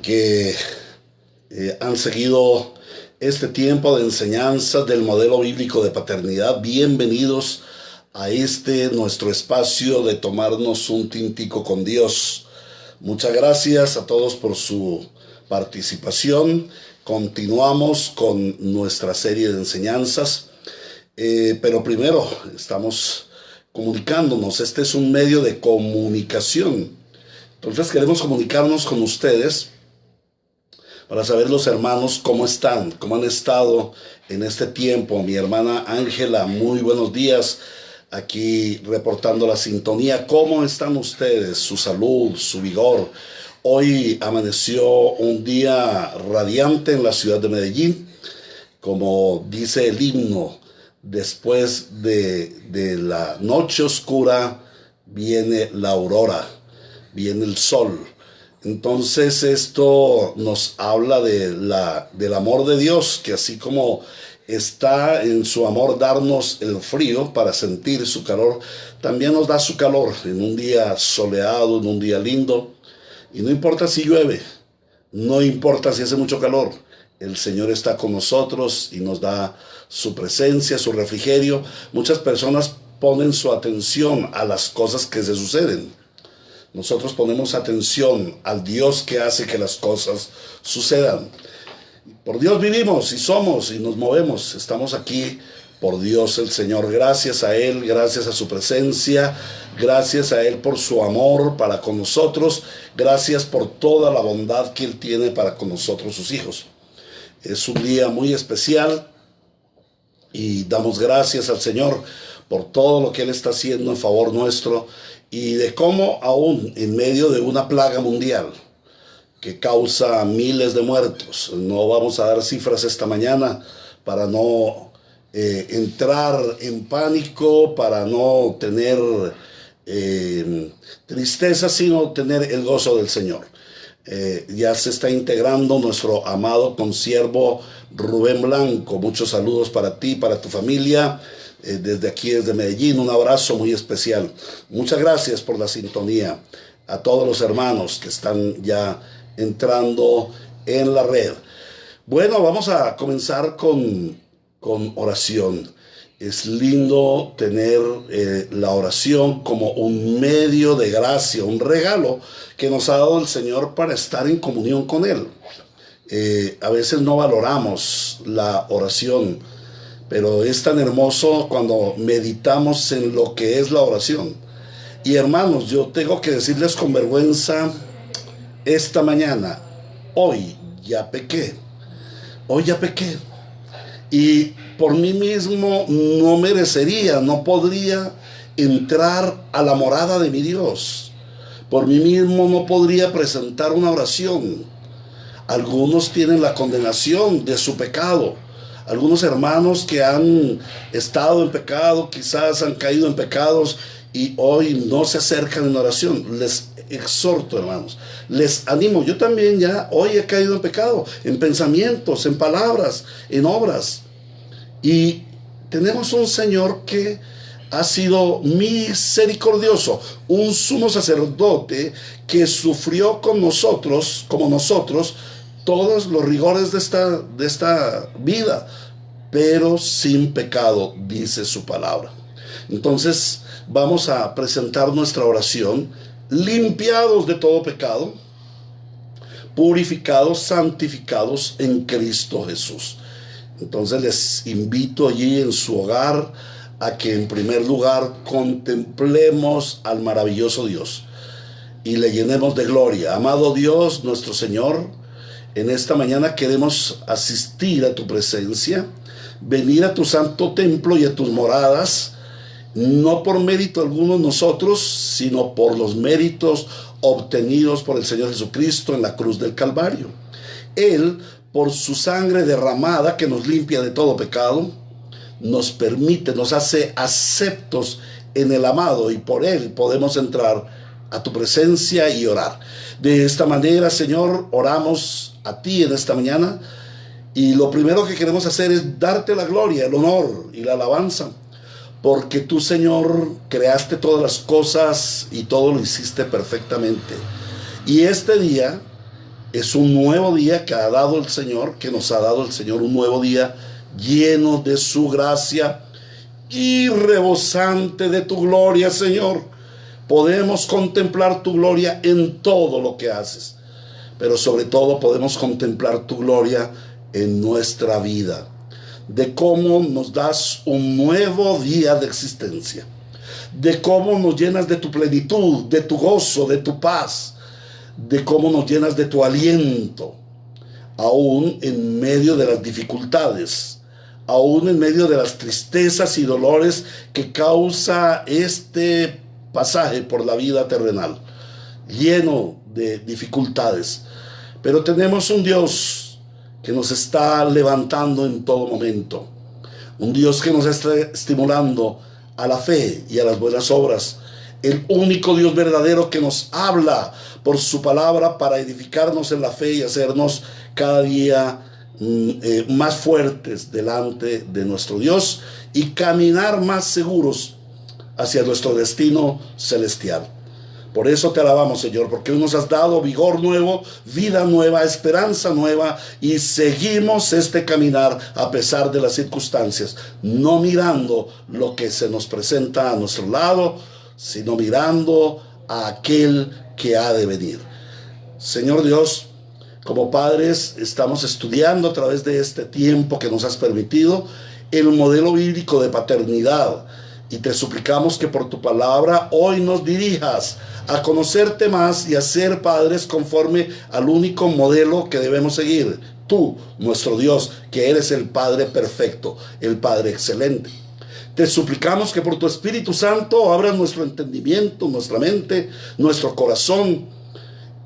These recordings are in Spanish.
que han seguido este tiempo de enseñanza del modelo bíblico de paternidad. Bienvenidos a este nuestro espacio de tomarnos un tintico con Dios. Muchas gracias a todos por su participación. Continuamos con nuestra serie de enseñanzas, pero primero estamos comunicándonos. Este es un medio de comunicación. Entonces queremos comunicarnos con ustedes para saber, los hermanos, cómo están, cómo han estado en este tiempo. Mi hermana Ángela, muy buenos días, aquí reportando la sintonía. ¿Cómo están ustedes? Su salud, su vigor. Hoy amaneció un día radiante en la ciudad de Medellín, como dice el himno: después de la noche oscura viene la aurora, viene el sol. Entonces esto nos habla del amor de Dios, que así como está en su amor darnos el frío para sentir su calor, también nos da su calor en un día soleado, en un día lindo. Y no importa si llueve, no importa si hace mucho calor, el Señor está con nosotros y nos da su presencia, su refrigerio. Muchas personas ponen su atención a las cosas que se suceden. Nosotros ponemos atención al Dios que hace que las cosas sucedan. Por Dios vivimos y somos y nos movemos. Estamos aquí por Dios el Señor. Gracias a Él, gracias a su presencia, gracias a Él por su amor para con nosotros, gracias por toda la bondad que Él tiene para con nosotros, sus hijos. Es un día muy especial y damos gracias al Señor por todo lo que Él está haciendo en favor nuestro, y de cómo aún en medio de una plaga mundial que causa miles de muertos, no vamos a dar cifras esta mañana para no entrar en pánico, para no tener tristeza, sino tener el gozo del Señor. Ya se está integrando nuestro amado consiervo Rubén Blanco. Muchos saludos para ti, para tu familia. Desde aquí, desde Medellín, un abrazo muy especial. Muchas gracias por la sintonía. A todos los hermanos que están ya entrando en la red. Bueno, vamos a comenzar con oración. Es lindo tener la oración como un medio de gracia, un regalo que nos ha dado el Señor para estar en comunión con Él. A veces no valoramos la oración, pero es tan hermoso cuando meditamos en lo que es la oración. Y hermanos, yo tengo que decirles con vergüenza esta mañana: hoy ya pequé. Hoy ya pequé. Y por mí mismo no merecería, no podría entrar a la morada de mi Dios. Por mí mismo no podría presentar una oración. Algunos tienen la condenación de su pecado. Algunos hermanos que han estado en pecado, quizás han caído en pecados y hoy no se acercan en oración. Les exhorto, hermanos, les animo. Yo también ya hoy he caído en pecado, en pensamientos, en palabras, en obras. Y tenemos un Señor que ha sido misericordioso, un sumo sacerdote que sufrió con nosotros, como nosotros, todos los rigores de esta vida, pero sin pecado, dice su palabra. Entonces vamos a presentar nuestra oración: limpiados de todo pecado, purificados, santificados en Cristo Jesús. Entonces les invito allí en su hogar a que en primer lugar contemplemos al maravilloso Dios y le llenemos de gloria. Amado Dios, nuestro Señor, en esta mañana queremos asistir a tu presencia, venir a tu santo templo y a tus moradas, no por mérito alguno de nosotros, sino por los méritos obtenidos por el Señor Jesucristo en la cruz del Calvario. Él, por su sangre derramada que nos limpia de todo pecado, nos permite, nos hace aceptos en el amado, y por Él podemos entrar a tu presencia y orar. De esta manera, Señor, oramos a ti en esta mañana, y lo primero que queremos hacer es darte la gloria, el honor y la alabanza, porque tú, Señor, creaste todas las cosas y todo lo hiciste perfectamente. Y este día Es un nuevo día que ha dado el Señor, que nos ha dado el Señor, un nuevo día lleno de su gracia y rebosante de tu gloria, Señor. Podemos contemplar tu gloria en todo lo que haces, pero sobre todo podemos contemplar tu gloria en nuestra vida, de cómo nos das un nuevo día de existencia, de cómo nos llenas de tu plenitud, de tu gozo, de tu paz, de cómo nos llenas de tu aliento, aún en medio de las dificultades, aún en medio de las tristezas y dolores que causa este pasaje por la vida terrenal, lleno de dificultades. Pero tenemos un Dios que nos está levantando en todo momento, un Dios que nos está estimulando a la fe y a las buenas obras, el único Dios verdadero que nos habla por su palabra para edificarnos en la fe y hacernos cada día más fuertes delante de nuestro Dios y caminar más seguros hacia nuestro destino celestial. Por eso te alabamos, Señor, porque hoy nos has dado vigor nuevo, vida nueva, esperanza nueva, y seguimos este caminar a pesar de las circunstancias, no mirando lo que se nos presenta a nuestro lado, sino mirando a aquel que ha de venir. Señor Dios, como padres estamos estudiando a través de este tiempo que nos has permitido el modelo bíblico de paternidad, y te suplicamos que por tu palabra hoy nos dirijas a conocerte más y a ser padres conforme al único modelo que debemos seguir. Tú, nuestro Dios, que eres el Padre perfecto, el Padre excelente. Te suplicamos que por tu Espíritu Santo abras nuestro entendimiento, nuestra mente, nuestro corazón,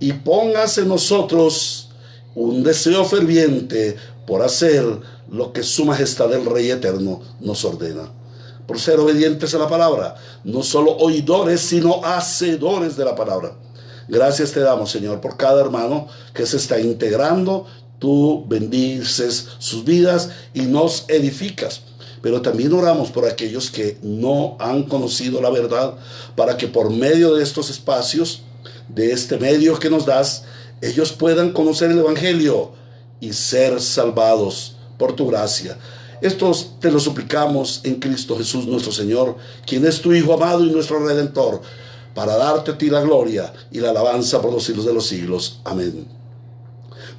y pongas en nosotros un deseo ferviente por hacer lo que su majestad el Rey eterno nos ordena, por ser obedientes a la palabra, no solo oidores, sino hacedores de la palabra. Gracias te damos, Señor, por cada hermano que se está integrando. Tú bendices sus vidas y nos edificas. Pero también oramos por aquellos que no han conocido la verdad, para que por medio de estos espacios, de este medio que nos das, ellos puedan conocer el Evangelio y ser salvados por tu gracia. Esto te lo suplicamos en Cristo Jesús nuestro Señor, quien es tu Hijo amado y nuestro Redentor, para darte a ti la gloria y la alabanza por los siglos de los siglos. Amén.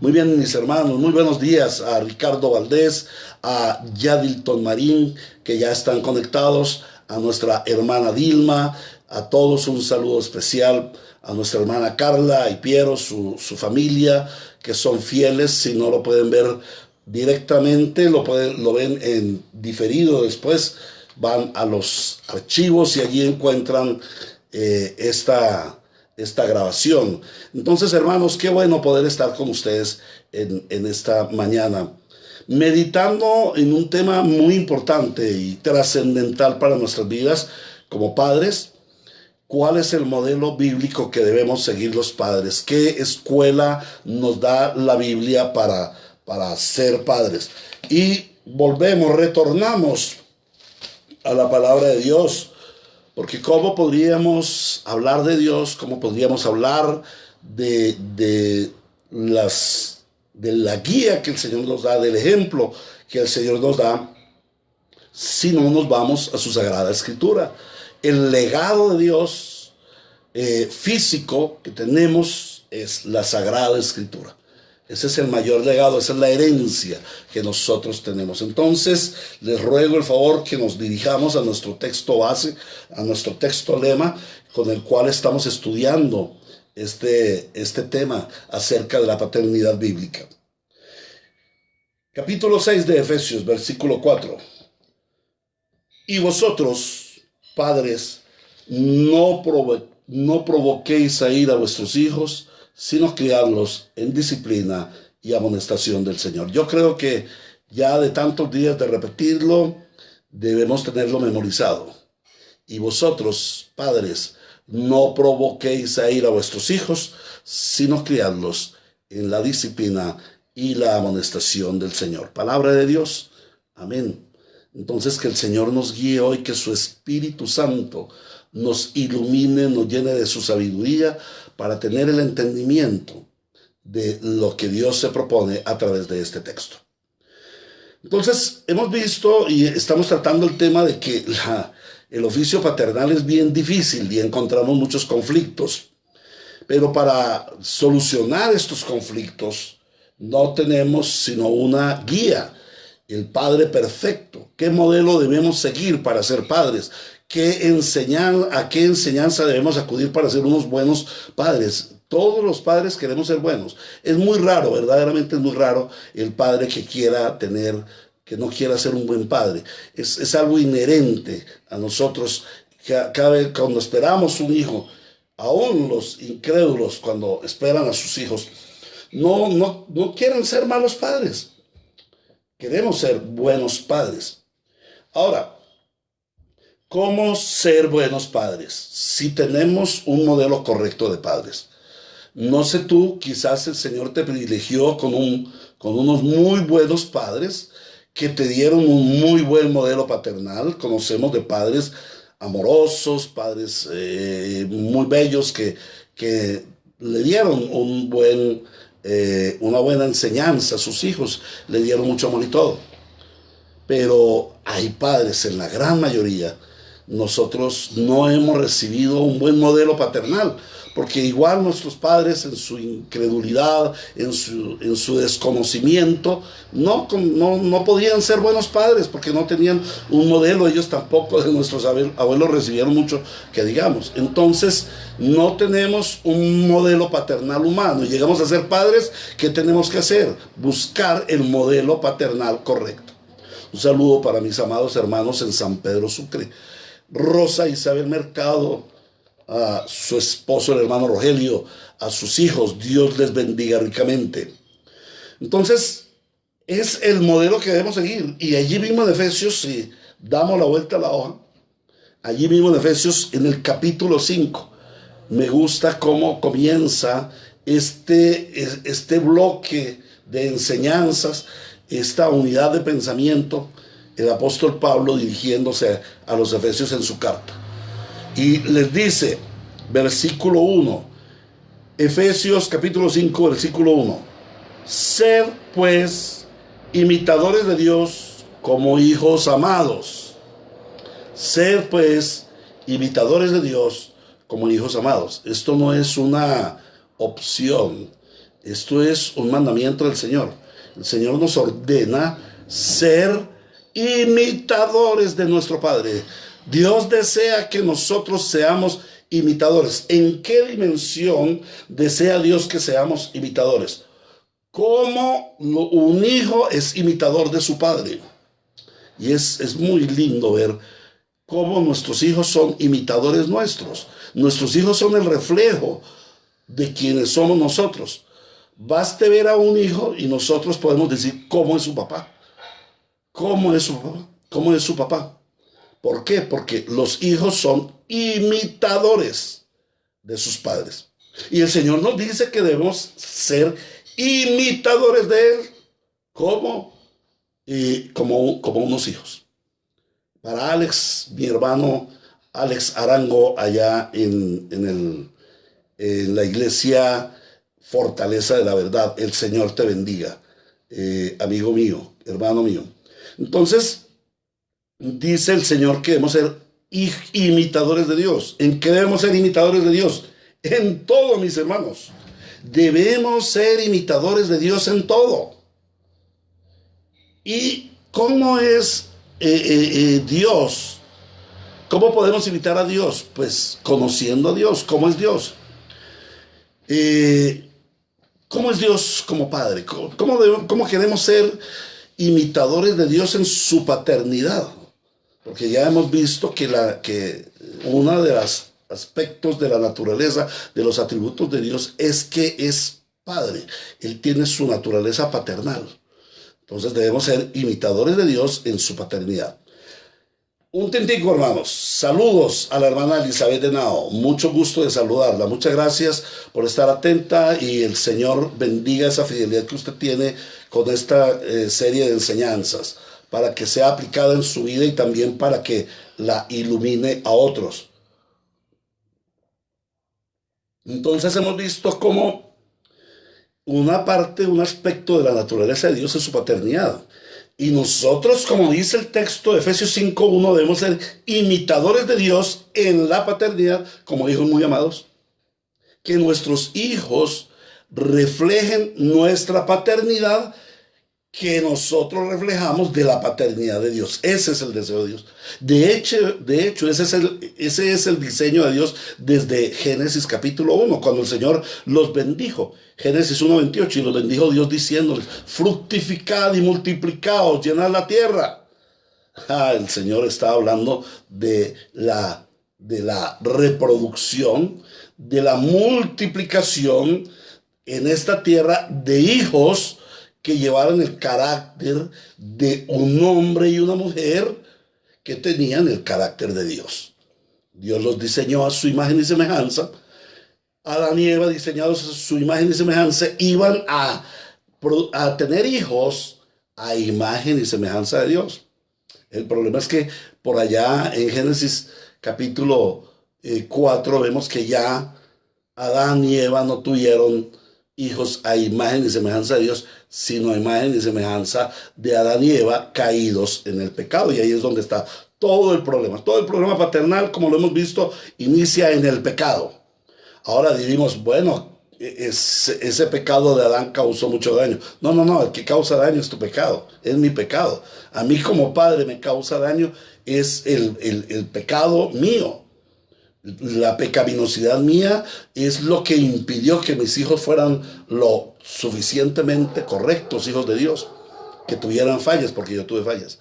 Muy bien, mis hermanos, muy buenos días a Ricardo Valdés, a Yadilton Marín, que ya están conectados, a nuestra hermana Dilma, a todos un saludo especial, a nuestra hermana Carla y Piero, su familia, que son fieles. Si no lo pueden ver directamente, lo ven en diferido después, van a los archivos y allí encuentran esta grabación. Entonces, hermanos, qué bueno poder estar con ustedes en esta mañana, meditando en un tema muy importante y trascendental para nuestras vidas como padres. ¿Cuál es el modelo bíblico que debemos seguir los padres? ¿Qué escuela nos da la Biblia para ser padres? Y retornamos a la palabra de Dios, porque ¿cómo podríamos hablar de Dios? ¿Cómo podríamos hablar de la guía que el Señor nos da, del ejemplo que el Señor nos da, si no nos vamos a su Sagrada Escritura? El legado de Dios físico que tenemos es la Sagrada Escritura. Ese es el mayor legado, esa es la herencia que nosotros tenemos. Entonces, les ruego el favor que nos dirijamos a nuestro texto base, a nuestro texto lema, con el cual estamos estudiando este tema acerca de la paternidad bíblica. Capítulo 6 de Efesios, versículo 4. Y vosotros, padres, no provoquéis a ira a vuestros hijos, sino criarlos en disciplina y amonestación del Señor. Yo creo que ya de tantos días de repetirlo, debemos tenerlo memorizado. Y vosotros, padres, no provoquéis a ira a vuestros hijos, sino criarlos en la disciplina y la amonestación del Señor. Palabra de Dios. Amén. Entonces, que el Señor nos guíe hoy, que su Espíritu Santo nos ilumine, nos llene de su sabiduría para tener el entendimiento de lo que Dios se propone a través de este texto. Entonces, hemos visto y estamos tratando el tema de que el oficio paternal es bien difícil y encontramos muchos conflictos. Pero para solucionar estos conflictos no tenemos sino una guía, el Padre perfecto. ¿Qué modelo debemos seguir para ser padres? ¿A qué enseñanza debemos acudir para ser unos buenos padres? Todos los padres queremos ser buenos. Es muy raro, verdaderamente es muy raro el padre que no quiera ser un buen padre. Es algo inherente a nosotros. Cada vez cuando esperamos un hijo, aún los incrédulos cuando esperan a sus hijos, no quieren ser malos padres. Queremos ser buenos padres. Ahora, ¿cómo ser buenos padres? Si tenemos un modelo correcto de padres. No sé tú, quizás el Señor te privilegió con unos muy buenos padres que te dieron un muy buen modelo paternal. Conocemos de padres amorosos, padres muy bellos que le dieron una buena enseñanza a sus hijos, le dieron mucho amor y todo. Pero hay padres, en la gran mayoría, nosotros no hemos recibido un buen modelo paternal, porque igual nuestros padres en su incredulidad, en su desconocimiento, no podían ser buenos padres, porque no tenían un modelo. Ellos tampoco de nuestros abuelos recibieron mucho, que digamos. Entonces no tenemos un modelo paternal humano y llegamos a ser padres. ¿Qué tenemos que hacer? Buscar el modelo paternal correcto. Un saludo para mis amados hermanos en San Pedro Sucre. Rosa Isabel Mercado, a su esposo, el hermano Rogelio, a sus hijos, Dios les bendiga ricamente. Entonces, es el modelo que debemos seguir. Y allí mismo en Efesios, si damos la vuelta a la hoja, allí mismo en Efesios, en el capítulo 5, me gusta cómo comienza este bloque de enseñanzas, esta unidad de pensamiento, el apóstol Pablo dirigiéndose a los efesios en su carta. Y les dice, versículo 1, Efesios capítulo 5, versículo 1, sed pues imitadores de Dios como hijos amados. Sed pues imitadores de Dios como hijos amados. Esto no es una opción, esto es un mandamiento del Señor. El Señor nos ordena ser imitadores de nuestro Padre. Dios desea que nosotros seamos imitadores. ¿En qué dimensión desea Dios que seamos imitadores? Como un hijo es imitador de su padre. Y es muy lindo ver cómo nuestros hijos son imitadores nuestros. Nuestros hijos son el reflejo de quienes somos nosotros. Baste ver a un hijo y nosotros podemos decir cómo es su papá. ¿Cómo es su papá? ¿Cómo es su papá? ¿Por qué? Porque los hijos son imitadores de sus padres. Y el Señor nos dice que debemos ser imitadores de Él. ¿Cómo? Como unos hijos. Para Alex, mi hermano Alex Arango, allá en la iglesia Fortaleza de la Verdad, el Señor te bendiga, amigo mío, hermano mío. Entonces, dice el Señor que debemos ser imitadores de Dios. ¿En qué debemos ser imitadores de Dios? En todo, mis hermanos. Debemos ser imitadores de Dios en todo. ¿Y cómo es Dios? ¿Cómo podemos imitar a Dios? Pues conociendo a Dios. ¿Cómo es Dios? ¿Cómo es Dios como Padre? ¿Cómo queremos ser imitadores de Dios en su paternidad? Porque ya hemos visto que uno de los aspectos de la naturaleza, de los atributos de Dios, es que es Padre. Él tiene su naturaleza paternal. Entonces debemos ser imitadores de Dios en su paternidad. Un tintico, hermanos. Saludos a la hermana Elizabeth de Nao. Mucho gusto de saludarla. Muchas gracias por estar atenta y el Señor bendiga esa fidelidad que usted tiene con esta serie de enseñanzas, para que sea aplicada en su vida y también para que la ilumine a otros. Entonces hemos visto cómo una parte, un aspecto de la naturaleza de Dios es su paternidad. Y nosotros, como dice el texto de Efesios 5:1, debemos ser imitadores de Dios en la paternidad, como hijos muy amados. Que nuestros hijos reflejen nuestra paternidad, que nosotros reflejamos de la paternidad de Dios. Ese es el deseo de Dios. De hecho ese es el diseño de Dios desde Génesis capítulo 1, cuando el Señor los bendijo. Génesis 1:28, y los bendijo Dios diciéndoles: fructificad y multiplicaos, llenad la tierra. El Señor está hablando de la reproducción, de la multiplicación en esta tierra de hijos que llevaran el carácter de un hombre y una mujer que tenían el carácter de Dios. Dios los diseñó a su imagen y semejanza. Adán y Eva, diseñados a su imagen y semejanza, iban a tener hijos a imagen y semejanza de Dios. El problema es que por allá en Génesis capítulo 4 vemos que ya Adán y Eva no tuvieron hijos a imagen y semejanza de Dios, sino a imagen y semejanza de Adán y Eva caídos en el pecado. Y ahí es donde está todo el problema. Todo el problema paternal, como lo hemos visto, inicia en el pecado. Ahora diríamos, bueno, ese pecado de Adán causó mucho daño. No, el que causa daño es tu pecado, es mi pecado. A mí como padre me causa daño, es el pecado mío. La pecaminosidad mía es lo que impidió que mis hijos fueran lo suficientemente correctos, hijos de Dios, que tuvieran fallas, porque yo tuve fallas.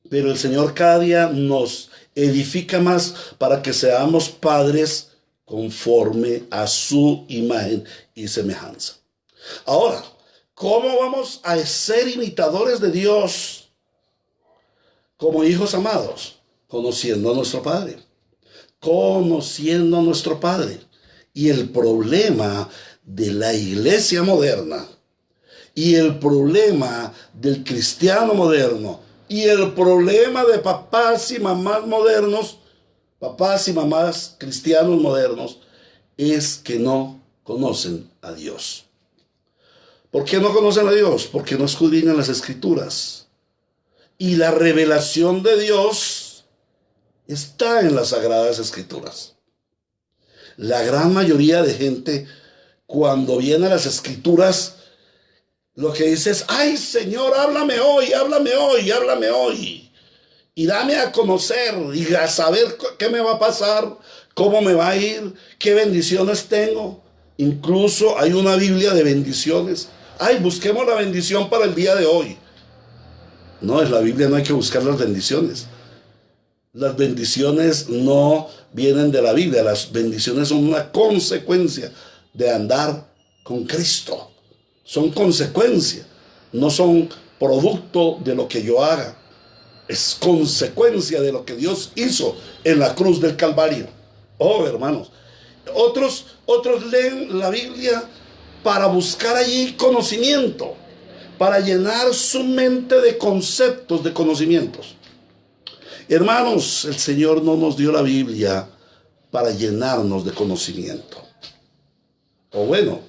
Pero el Señor cada día nos edifica más para que seamos padres conforme a su imagen y semejanza. Ahora, ¿cómo vamos a ser imitadores de Dios como hijos amados? Conociendo a nuestro Padre. Conociendo a nuestro Padre. Y el problema de la iglesia moderna, y el problema del cristiano moderno, y el problema de papás y mamás modernos, papás y mamás cristianos modernos, es que no conocen a Dios. ¿Por qué no conocen a Dios? Porque no escudriñan las Escrituras. Y la revelación de Dios está en las Sagradas Escrituras. La gran mayoría de gente, cuando viene a las Escrituras, lo que dice es: ay, Señor, háblame hoy, háblame hoy, háblame hoy. Y dame a conocer y a saber qué me va a pasar, cómo me va a ir, qué bendiciones tengo. Incluso hay una Biblia de bendiciones. Ay, busquemos la bendición para el día de hoy. No, en la Biblia no hay que buscar las bendiciones. Las bendiciones no vienen de la Biblia. Las bendiciones son una consecuencia de andar con Cristo. Son consecuencia, no son producto de lo que yo haga. Es consecuencia de lo que Dios hizo en la cruz del Calvario. Oh, hermanos. Otros leen la Biblia para buscar allí conocimiento, para llenar su mente de conceptos, de conocimientos. Hermanos, el Señor no nos dio la Biblia para llenarnos de conocimiento. O bueno,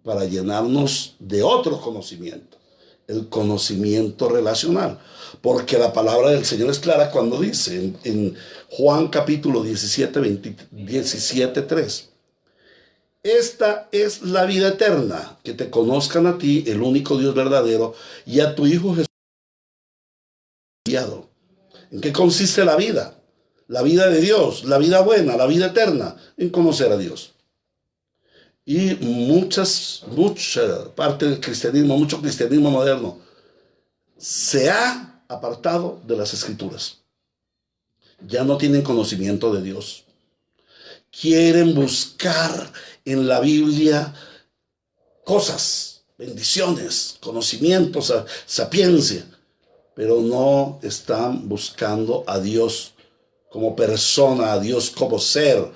para llenarnos de otro conocimiento, el conocimiento relacional. Porque la palabra del Señor es clara cuando dice en Juan capítulo 17:3: esta es la vida eterna, que te conozcan a ti, el único Dios verdadero, y a tu Hijo Jesús enviado. ¿En qué consiste la vida? La vida de Dios, la vida buena, la vida eterna, en conocer a Dios. Y mucha parte del cristianismo, mucho cristianismo moderno, se ha apartado de las Escrituras. Ya no tienen conocimiento de Dios. Quieren buscar en la Biblia cosas, bendiciones, conocimientos, sapiencia, pero no están buscando a Dios como persona, a Dios como ser.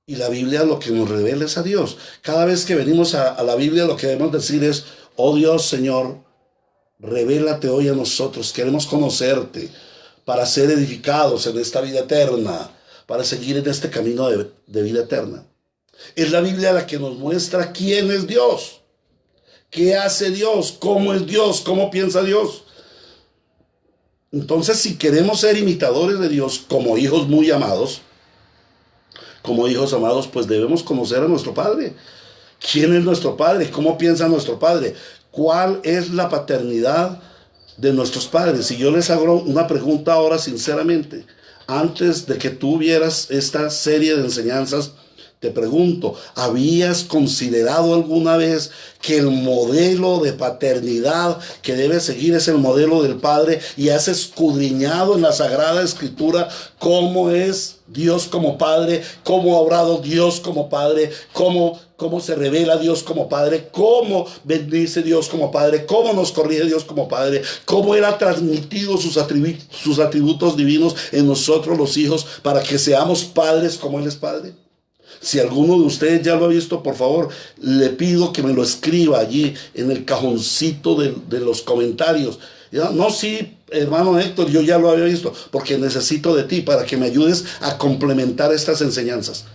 Y la Biblia lo que nos revela es a Dios. Cada vez que venimos a la Biblia, lo que debemos decir es: oh Dios, Señor, revélate hoy a nosotros. Queremos conocerte para ser edificados en esta vida eterna, para seguir en este camino de vida eterna. Es la Biblia la que nos muestra quién es Dios, qué hace Dios, cómo piensa Dios. Entonces, si queremos ser imitadores de Dios como hijos muy amados, pues debemos conocer a nuestro Padre. ¿Quién es nuestro Padre? ¿Cómo piensa nuestro Padre? ¿Cuál es la paternidad de nuestros padres? Si yo les hago una pregunta ahora sinceramente, antes de que tú vieras esta serie de enseñanzas, te pregunto, ¿habías considerado alguna vez que el modelo de paternidad que debe seguir es el modelo del Padre y has escudriñado en la Sagrada Escritura cómo es Dios como Padre, cómo ha obrado Dios como Padre, cómo se revela Dios como Padre, cómo bendice Dios como Padre, cómo nos corrige Dios como Padre, cómo Él ha transmitido sus atributos divinos en nosotros los hijos para que seamos padres como Él es Padre? Si alguno de ustedes ya lo ha visto, por favor, le pido que me lo escriba allí en el cajoncito de los comentarios. No, sí, hermano Héctor, yo ya lo había visto, porque necesito de ti para que me ayudes a complementar estas enseñanzas,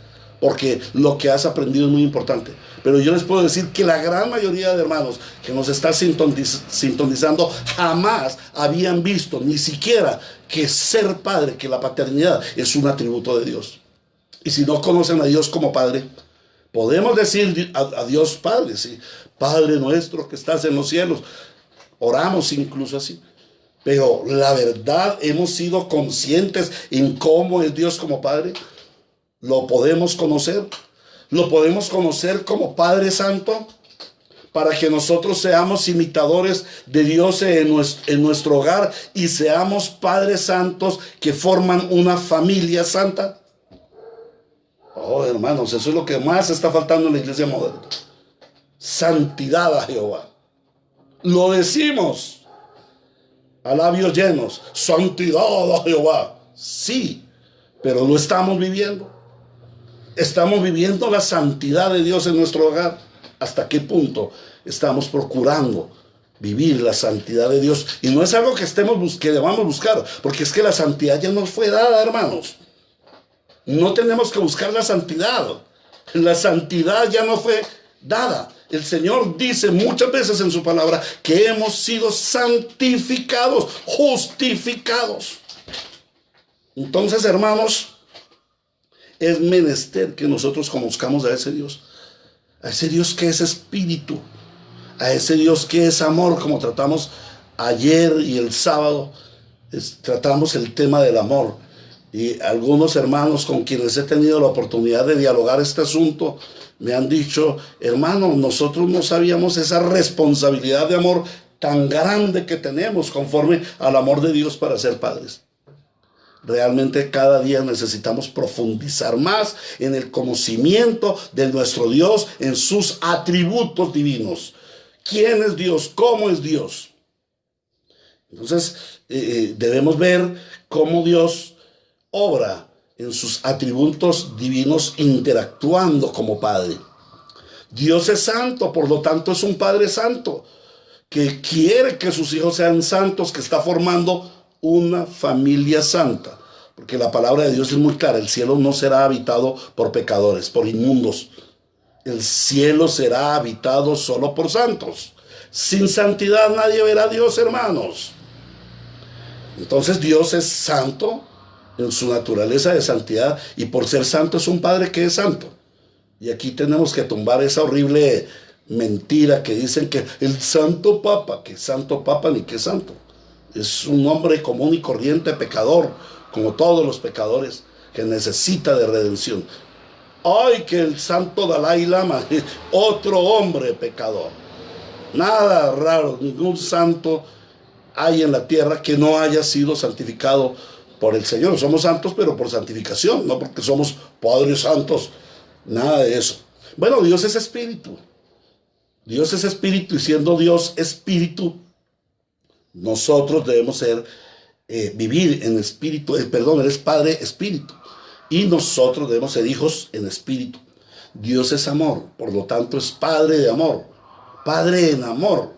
porque lo que has aprendido es muy importante. Pero yo les puedo decir que la gran mayoría de hermanos que nos está sintonizando jamás habían visto, ni siquiera, que ser padre, que la paternidad es un atributo de Dios. Y si no conocen a Dios como Padre, podemos decir a Dios Padre, ¿sí? Padre nuestro que estás en los cielos. Oramos incluso así. Pero la verdad, hemos sido conscientes en cómo es Dios como Padre. Lo podemos conocer. Lo podemos conocer como Padre Santo, para que nosotros seamos imitadores de Dios en nuestro hogar y seamos padres santos que forman una familia santa. Oh, hermanos, eso es lo que más está faltando en la iglesia moderna. Santidad a Jehová. Lo decimos a labios llenos. Santidad a Jehová. Sí, pero lo estamos viviendo. Estamos viviendo la santidad de Dios en nuestro hogar. ¿Hasta qué punto estamos procurando vivir la santidad de Dios? Y no es algo que debamos buscar, porque es que la santidad ya nos fue dada, hermanos. No tenemos que buscar la santidad. La santidad ya no fue dada. El Señor dice muchas veces en su palabra que hemos sido santificados, justificados. Entonces, hermanos, es menester que nosotros conozcamos a ese Dios que es espíritu, a ese Dios que es amor, como tratamos ayer y el sábado, tratamos el tema del amor. Y algunos hermanos con quienes he tenido la oportunidad de dialogar este asunto me han dicho: hermano, nosotros no sabíamos esa responsabilidad de amor tan grande que tenemos conforme al amor de Dios para ser padres. Realmente cada día necesitamos profundizar más en el conocimiento de nuestro Dios, en sus atributos divinos. ¿Quién es Dios? ¿Cómo es Dios? Entonces debemos ver cómo Dios obra en sus atributos divinos interactuando como Padre. Dios es santo, por lo tanto es un Padre santo que quiere que sus hijos sean santos, que está formando una familia santa, porque la palabra de Dios es muy clara: el cielo no será habitado por pecadores, por inmundos. El cielo será habitado solo por santos. Sin santidad nadie verá a Dios, hermanos. Entonces Dios es santo en su naturaleza de santidad, y por ser santo es un Padre que es santo. Y aquí tenemos que tumbar esa horrible mentira que dicen que el Santo Papa, que Santo Papa ni que santo. Es un hombre común y corriente, pecador, como todos los pecadores, que necesita de redención. ¡Ay, que el Santo Dalai Lama! Otro hombre pecador. Nada raro, ningún santo hay en la tierra que no haya sido santificado por el Señor. Somos santos, pero por santificación, no porque somos padres santos. Nada de eso. Bueno, Dios es espíritu. Dios es espíritu, y siendo Dios espíritu, nosotros debemos vivir en espíritu. Él es Padre espíritu, y nosotros debemos ser hijos en espíritu. Dios es amor, por lo tanto es Padre de amor, Padre en amor.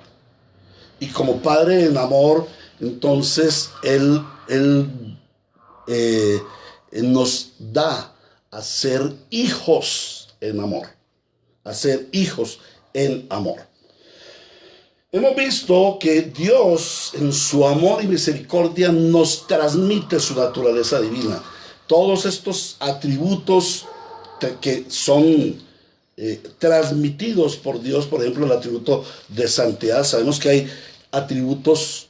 Y como Padre en amor, entonces Él nos da a ser hijos en amor, a ser hijos en amor. Hemos visto que Dios en su amor y misericordia nos transmite su naturaleza divina. Todos estos atributos que son transmitidos por Dios, por ejemplo, el atributo de santidad. Sabemos que hay atributos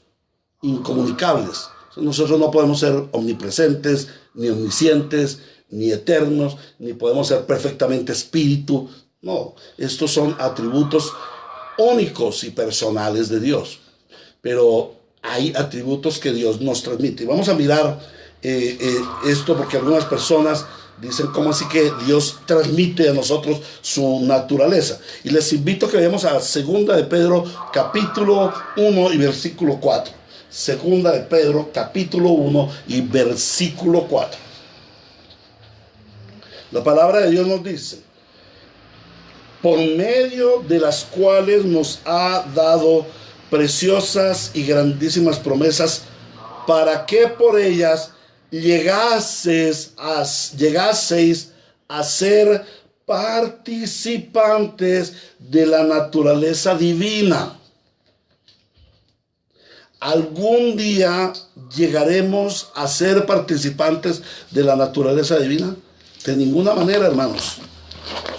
incomunicables. Nosotros no podemos ser omnipresentes, ni omniscientes, ni eternos, ni podemos ser perfectamente espíritu. No, estos son atributos únicos y personales de Dios. Pero hay atributos que Dios nos transmite. Y vamos a mirar esto porque algunas personas dicen, ¿cómo así que Dios transmite a nosotros su naturaleza? Y les invito a que vayamos a 2 de Pedro, capítulo 1 y versículo 4. 2 de Pedro, capítulo 1 y versículo 4. La palabra de Dios nos dice: por medio de las cuales nos ha dado preciosas y grandísimas promesas, para que por ellas llegaseis a ser participantes de la naturaleza divina. ¿Algún día llegaremos a ser participantes de la naturaleza divina? De ninguna manera, hermanos.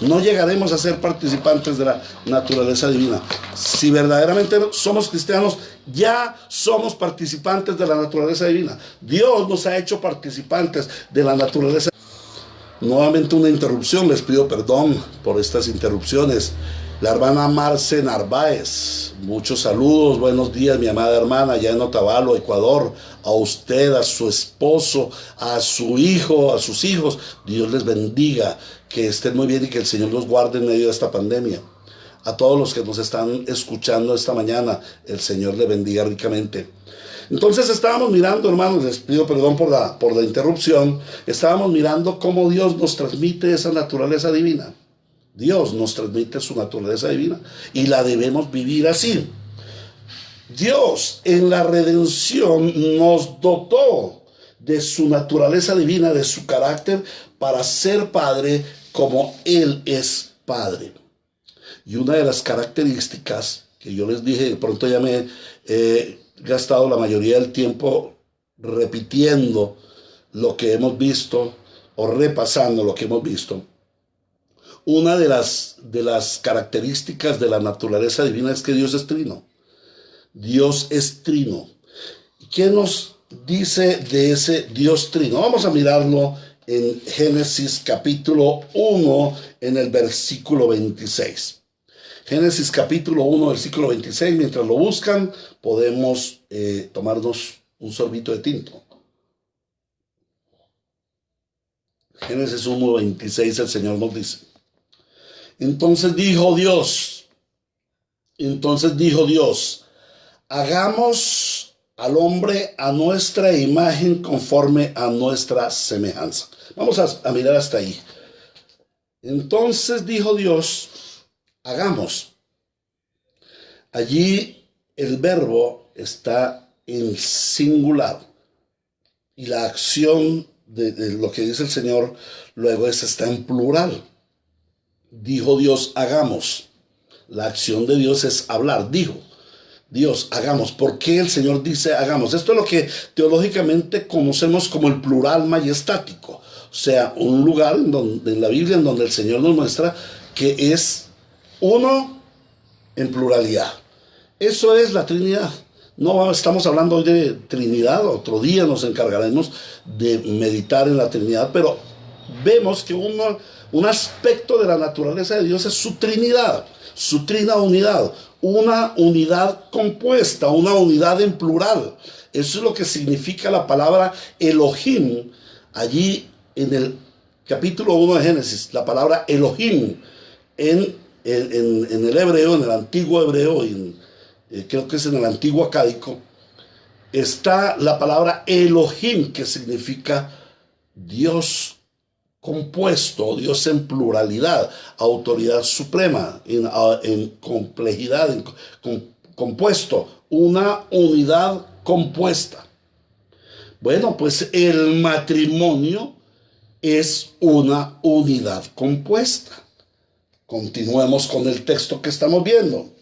No llegaremos a ser participantes de la naturaleza divina. Si verdaderamente somos cristianos, ya somos participantes de la naturaleza divina. Dios nos ha hecho participantes de la naturaleza. Nuevamente una interrupción, les pido perdón por estas interrupciones. La hermana Marce Narváez, muchos saludos, buenos días mi amada hermana, allá en Otavalo, Ecuador, a usted, a su esposo, a su hijo, a sus hijos, Dios les bendiga, que estén muy bien y que el Señor los guarde en medio de esta pandemia. A todos los que nos están escuchando esta mañana, el Señor les bendiga ricamente. Entonces estábamos mirando, hermanos, les pido perdón por la interrupción, estábamos mirando cómo Dios nos transmite esa naturaleza divina. Dios nos transmite su naturaleza divina y la debemos vivir así. Dios en la redención nos dotó de su naturaleza divina, de su carácter, para ser Padre como Él es Padre. Y una de las características que yo les dije, de pronto ya me he gastado la mayoría del tiempo repitiendo lo que hemos visto o repasando lo que hemos visto. Una de las características de la naturaleza divina es que Dios es trino. Dios es trino. ¿Qué nos dice de ese Dios trino? Vamos a mirarlo en Génesis capítulo 1, en el versículo 26. Génesis capítulo 1, versículo 26. Mientras lo buscan, podemos tomarnos un sorbito de tinto. Génesis 1, 26, el Señor nos dice: Entonces dijo Dios, hagamos al hombre a nuestra imagen conforme a nuestra semejanza. Vamos a mirar hasta ahí. Entonces dijo Dios, hagamos. Allí el verbo está en singular y la acción de lo que dice el Señor luego está en plural. Dijo Dios, hagamos. La acción de Dios es hablar. Dijo Dios, hagamos. ¿Por qué el Señor dice hagamos? Esto es lo que teológicamente conocemos como el plural majestático. O sea, un lugar en la Biblia en donde el Señor nos muestra que es uno en pluralidad. Eso es la Trinidad. No estamos hablando hoy de Trinidad, otro día nos encargaremos de meditar en la Trinidad, pero vemos que un aspecto de la naturaleza de Dios es su Trinidad, su trina unidad, una unidad compuesta, una unidad en plural. Eso es lo que significa la palabra Elohim, allí en el capítulo 1 de Génesis, la palabra Elohim, en el hebreo, en el antiguo hebreo, creo que es en el antiguo acádico, está la palabra Elohim, que significa Dios compuesto, Dios en pluralidad, autoridad suprema, en complejidad, compuesto, una unidad compuesta. Bueno, pues el matrimonio es una unidad compuesta. Continuemos con el texto que estamos viendo.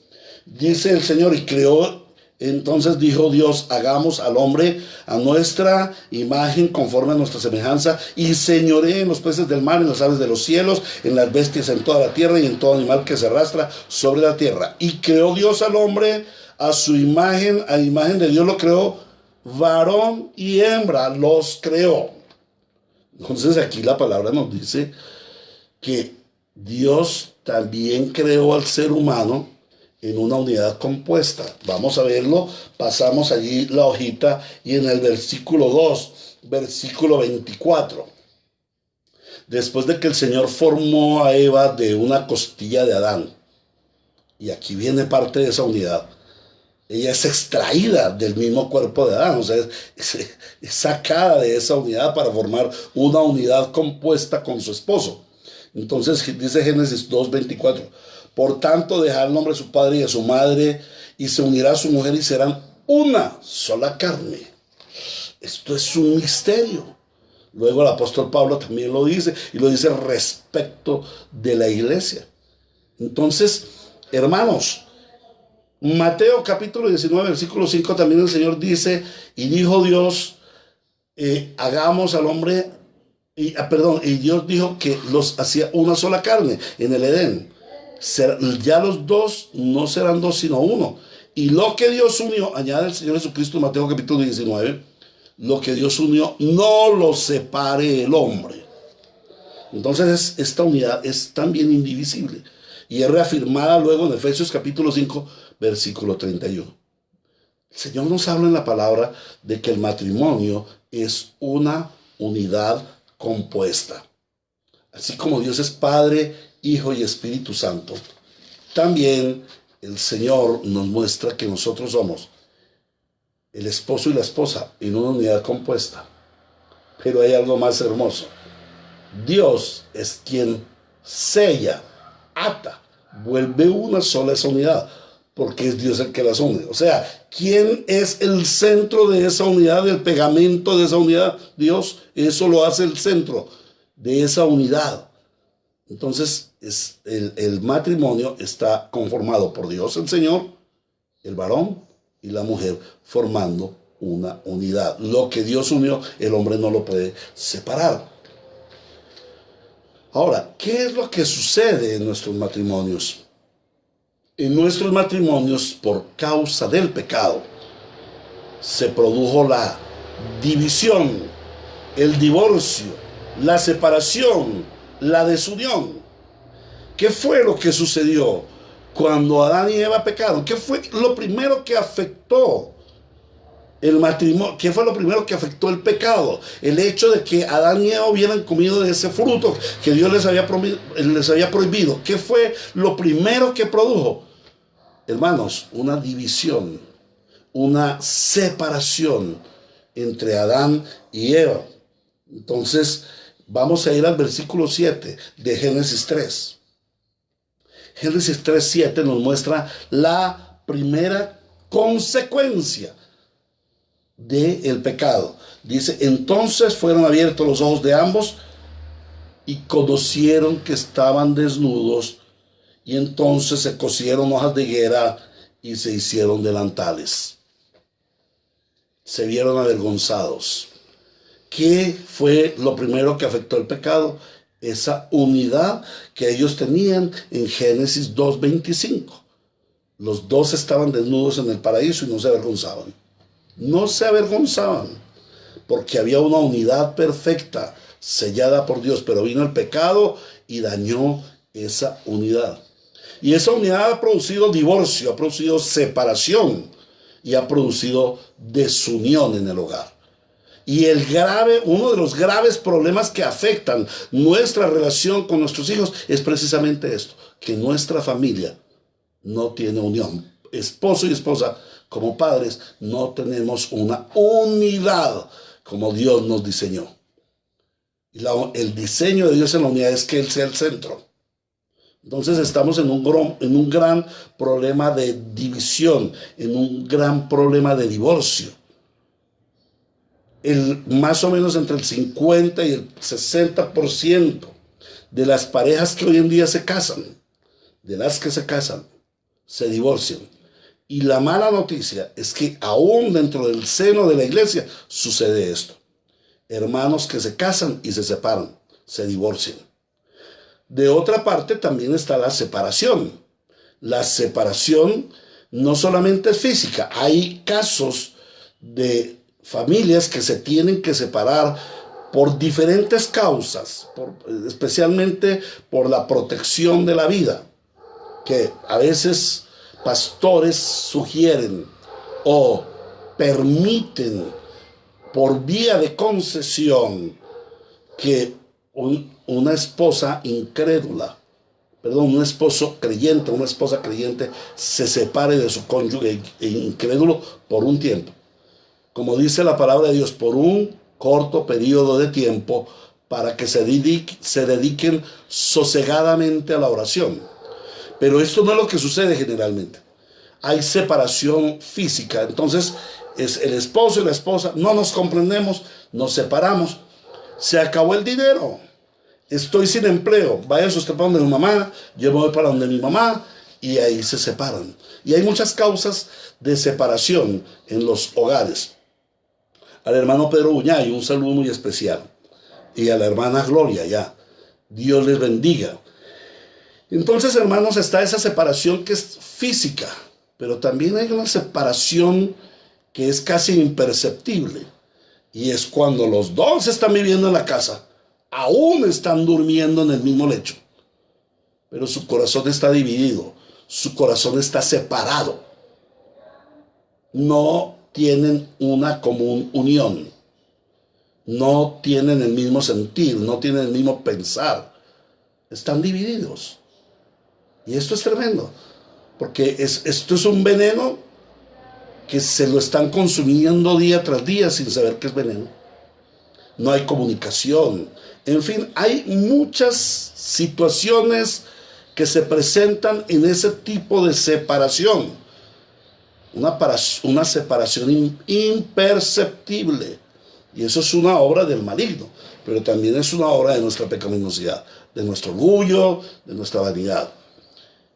Dice el Señor, y creó, entonces dijo Dios, hagamos al hombre a nuestra imagen, conforme a nuestra semejanza, y señoree en los peces del mar, en las aves de los cielos, en las bestias, en toda la tierra, y en todo animal que se arrastra sobre la tierra. Y creó Dios al hombre a su imagen, a imagen de Dios lo creó, varón y hembra los creó. Entonces aquí la palabra nos dice que Dios también creó al ser humano en una unidad compuesta. Vamos a verlo, pasamos allí la hojita y en el versículo 2, versículo 24. Después de que el Señor formó a Eva de una costilla de Adán, y aquí viene parte de esa unidad, ella es extraída del mismo cuerpo de Adán, o sea, es sacada de esa unidad para formar una unidad compuesta con su esposo. Entonces dice Génesis 2:24, por tanto dejará el hombre a su padre y a su madre y se unirá a su mujer y serán una sola carne. Esto es un misterio. Luego el apóstol Pablo también lo dice, y lo dice respecto de la iglesia. Entonces, hermanos, Mateo capítulo 19, versículo 5 también el Señor dice, y dijo Dios, hagamos al hombre, y Dios dijo que los hacía una sola carne en el Edén. Ya los dos no serán dos sino uno. Y lo que Dios unió, añade el Señor Jesucristo en Mateo capítulo 19, lo que Dios unió no lo separe el hombre. Entonces esta unidad es también indivisible y es reafirmada luego en Efesios capítulo 5, versículo 31. El Señor nos habla en la palabra de que el matrimonio es una unidad compuesta. Así como Dios es Padre, Hijo y Espíritu Santo, también el Señor nos muestra que nosotros somos el esposo y la esposa en una unidad compuesta. Pero hay algo más hermoso. Dios es quien sella, ata, vuelve una sola esa unidad, porque es Dios el que las une. O sea, ¿quién es el centro de esa unidad, el pegamento de esa unidad? Dios, eso lo hace el centro de esa unidad. Entonces, el matrimonio está conformado por Dios el Señor, el varón y la mujer, formando una unidad. Lo que Dios unió, el hombre no lo puede separar. Ahora, ¿qué es lo que sucede en nuestros matrimonios? En nuestros matrimonios, por causa del pecado, se produjo la división, el divorcio, la separación, la desunión. ¿Qué fue lo que sucedió cuando Adán y Eva pecaron? ¿Qué fue lo primero que afectó el matrimonio? ¿Qué fue lo primero que afectó el pecado? El hecho de que Adán y Eva hubieran comido de ese fruto que Dios les había prohibido. ¿Qué fue lo primero que produjo? Hermanos, una división, una separación entre Adán y Eva. Entonces, vamos a ir al versículo 7 de Génesis 3. Génesis 3:7 nos muestra la primera consecuencia del pecado. Dice, entonces fueron abiertos los ojos de ambos y conocieron que estaban desnudos, y entonces se cosieron hojas de higuera y se hicieron delantales. Se vieron avergonzados. ¿Qué fue lo primero que afectó el pecado? Esa unidad que ellos tenían en Génesis 2:25. Los dos estaban desnudos en el paraíso y no se avergonzaban. No se avergonzaban porque había una unidad perfecta sellada por Dios, pero vino el pecado y dañó esa unidad. Y esa unidad ha producido divorcio, ha producido separación y ha producido desunión en el hogar. Y uno de los graves problemas que afectan nuestra relación con nuestros hijos es precisamente esto, que nuestra familia no tiene unión. Esposo y esposa, como padres, no tenemos una unidad como Dios nos diseñó. Y el diseño de Dios en la unidad es que Él sea el centro. Entonces estamos en un gran problema de división, en un gran problema de divorcio. Más o menos entre el 50 y el 60% de las parejas que hoy en día se casan de las que se casan se divorcian. Y la mala noticia es que aún dentro del seno de la iglesia sucede esto. Hermanos que se casan y se separan, se divorcian. De otra parte también está la separación. La separación no solamente es física, hay casos de familias que se tienen que separar por diferentes causas, especialmente por la protección de la vida, que a veces pastores sugieren o permiten por vía de concesión que una esposa incrédula, un esposo creyente, una esposa creyente se separe de su cónyuge incrédulo por un tiempo. Como dice la palabra de Dios, por un corto periodo de tiempo para que se dediquen sosegadamente a la oración. Pero esto no es lo que sucede generalmente. Hay separación física. Entonces, es el esposo y la esposa, no nos comprendemos, nos separamos. Se acabó el dinero. Estoy sin empleo. Váyase usted para donde mi mamá, yo me voy para donde mi mamá, y ahí se separan. Y hay muchas causas de separación en los hogares. Al hermano Pedro Uñay, un saludo muy especial. Y a la hermana Gloria, ya. Dios les bendiga. Entonces, hermanos, está esa separación que es física, pero también hay una separación que es casi imperceptible. Y es cuando los dos están viviendo en la casa, aún están durmiendo en el mismo lecho, pero su corazón está dividido, su corazón está separado. No tienen una común unión, no tienen el mismo sentir, no tienen el mismo pensar, están divididos. Y esto es tremendo, porque esto es un veneno que se lo están consumiendo día tras día sin saber que es veneno. No hay comunicación. En fin, hay muchas situaciones que se presentan en ese tipo de separación. Una separación imperceptible. Y eso es una obra del maligno, pero también es una obra de nuestra pecaminosidad, de nuestro orgullo, de nuestra vanidad.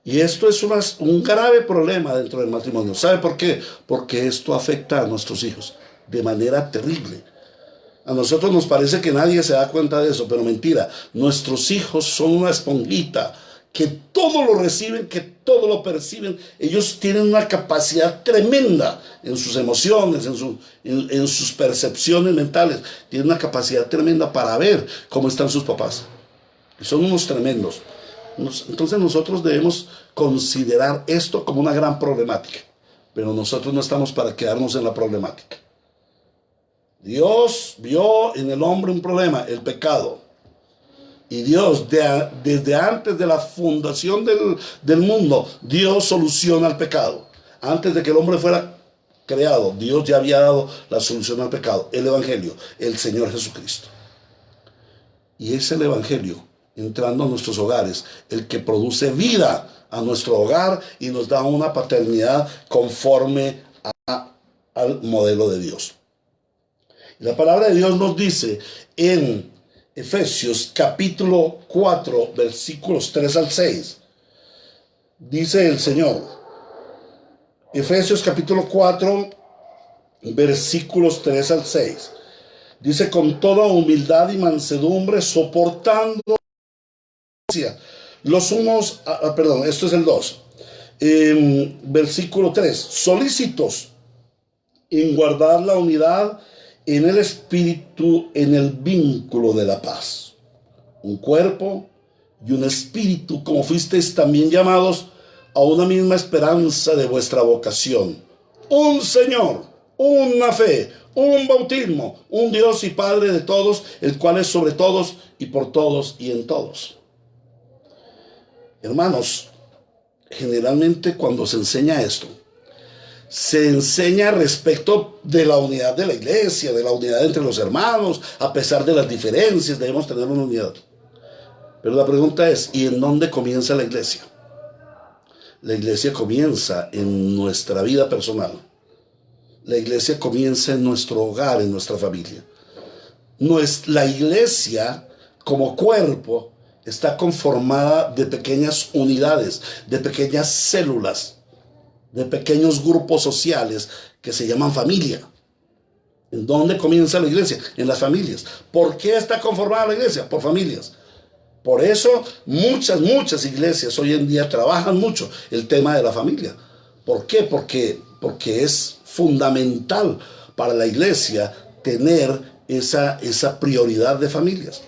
Y esto es un grave problema dentro del matrimonio. ¿Sabe por qué? Porque esto afecta a nuestros hijos de manera terrible. A nosotros nos parece que nadie se da cuenta de eso, pero mentira. Nuestros hijos son una esponjita que todo lo reciben, que todo lo perciben. Ellos tienen una capacidad tremenda en sus emociones, en sus percepciones mentales. Tienen una capacidad tremenda para ver cómo están sus papás. Y son unos tremendos. Entonces nosotros debemos considerar esto como una gran problemática, pero nosotros no estamos para quedarnos en la problemática. Dios vio en el hombre un problema, el pecado, y Dios desde antes de la fundación del mundo, Dios soluciona el pecado. Antes de que el hombre fuera creado, Dios ya había dado la solución al pecado, el Evangelio, el Señor Jesucristo. Y es el Evangelio entrando a nuestros hogares, el que produce vida a nuestro hogar y nos da una paternidad conforme al modelo de Dios. Y la palabra de Dios nos dice en Efesios capítulo 4, versículos 3 al 6, dice el Señor, Efesios capítulo 4, versículos 3 al 6, dice: con toda humildad y mansedumbre, soportando los unos, esto es el 2, versículo 3, solícitos en guardar la unidad en el espíritu, en el vínculo de la paz. Un cuerpo y un espíritu, como fuisteis también llamados a una misma esperanza de vuestra vocación. Un Señor, una fe, un bautismo, un Dios y Padre de todos, el cual es sobre todos y por todos y en todos. Hermanos, generalmente cuando se enseña esto, se enseña respecto de la unidad de la iglesia, de la unidad entre los hermanos. A pesar de las diferencias, debemos tener una unidad. Pero la pregunta es, ¿y en dónde comienza la iglesia? La iglesia comienza en nuestra vida personal. La iglesia comienza en nuestro hogar, en nuestra familia. La iglesia, como cuerpo, está conformada de pequeñas unidades, de pequeñas células, de pequeños grupos sociales que se llaman familia. ¿En dónde comienza la iglesia? En las familias. ¿Por qué está conformada la iglesia? Por familias. Por eso muchas iglesias hoy en día trabajan mucho el tema de la familia. ¿Por qué? Porque es fundamental para la iglesia tener esa prioridad de familias.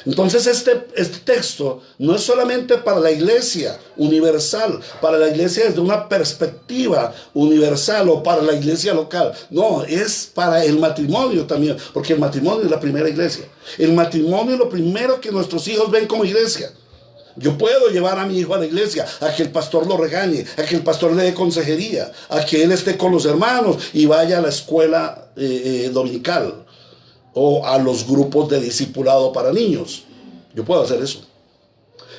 Entonces este texto no es solamente para la iglesia universal, para la iglesia desde una perspectiva universal o para la iglesia local. No, es para el matrimonio también, porque el matrimonio es la primera iglesia. El matrimonio es lo primero que nuestros hijos ven como iglesia. Yo puedo llevar a mi hijo a la iglesia, a que el pastor lo regañe, a que el pastor le dé consejería, a que él esté con los hermanos y vaya a la escuela dominical o a los grupos de discipulado para niños. Yo puedo hacer eso.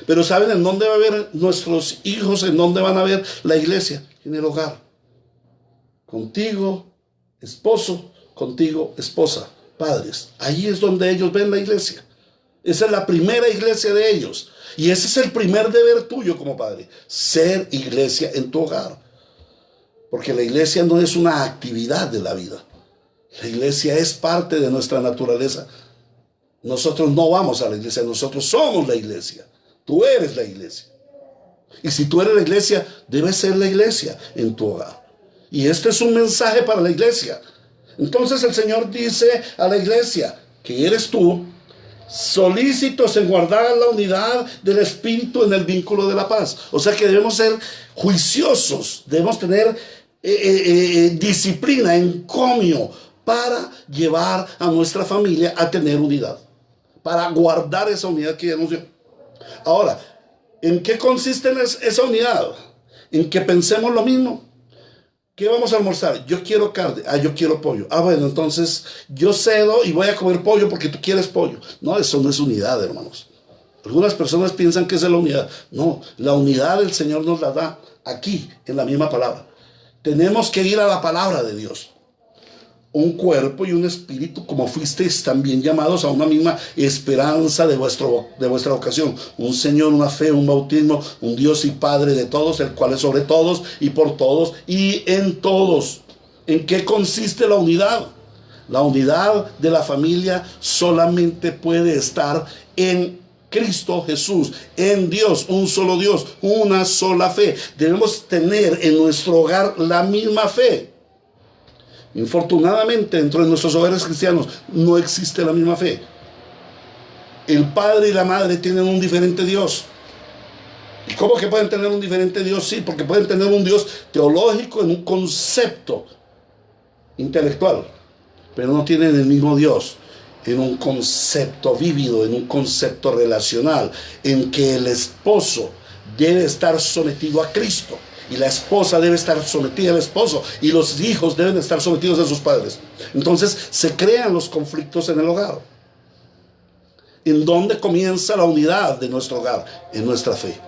Pero ¿saben en dónde va a ver nuestros hijos? ¿En dónde van a ver la iglesia? En el hogar. Contigo, esposo, contigo, esposa, padres. Ahí es donde ellos ven la iglesia. Esa es la primera iglesia de ellos. Y ese es el primer deber tuyo como padre. Ser iglesia en tu hogar. Porque la iglesia no es una actividad de la vida. La iglesia es parte de nuestra naturaleza. Nosotros no vamos a la iglesia, nosotros somos la iglesia. Tú eres la iglesia. Y si tú eres la iglesia, debes ser la iglesia en tu hogar. Y este es un mensaje para la iglesia. Entonces el Señor dice a la iglesia, que eres tú, solícitos en guardar la unidad del Espíritu en el vínculo de la paz. O sea que debemos ser juiciosos, debemos tener disciplina, encomio, para llevar a nuestra familia a tener unidad, para guardar esa unidad que ya nos dio. Ahora, ¿en qué consiste esa unidad? En que pensemos lo mismo. ¿Qué vamos a almorzar? Yo quiero carne. Yo quiero pollo. Bueno, entonces yo cedo y voy a comer pollo porque tú quieres pollo. No, eso no es unidad, hermanos. Algunas personas piensan que esa es la unidad. No, la unidad el Señor nos la da aquí, en la misma palabra. Tenemos que ir a la palabra de Dios. Un cuerpo y un espíritu, como fuisteis también llamados a una misma esperanza de vuestra vocación. Un Señor, una fe, un bautismo, un Dios y Padre de todos, el cual es sobre todos y por todos y en todos. ¿En qué consiste la unidad? La unidad de la familia solamente puede estar en Cristo Jesús, en Dios, un solo Dios, una sola fe. Debemos tener en nuestro hogar la misma fe. Infortunadamente, dentro de nuestros hogares cristianos no existe la misma fe. El padre y la madre tienen un diferente Dios. ¿Y cómo que pueden tener un diferente Dios? Sí, porque pueden tener un Dios teológico en un concepto intelectual, pero no tienen el mismo Dios en un concepto vívido, en un concepto relacional, en que el esposo debe estar sometido a Cristo. Y la esposa debe estar sometida al esposo. Y los hijos deben estar sometidos a sus padres. Entonces se crean los conflictos en el hogar. ¿En dónde comienza la unidad de nuestro hogar? En nuestra fe.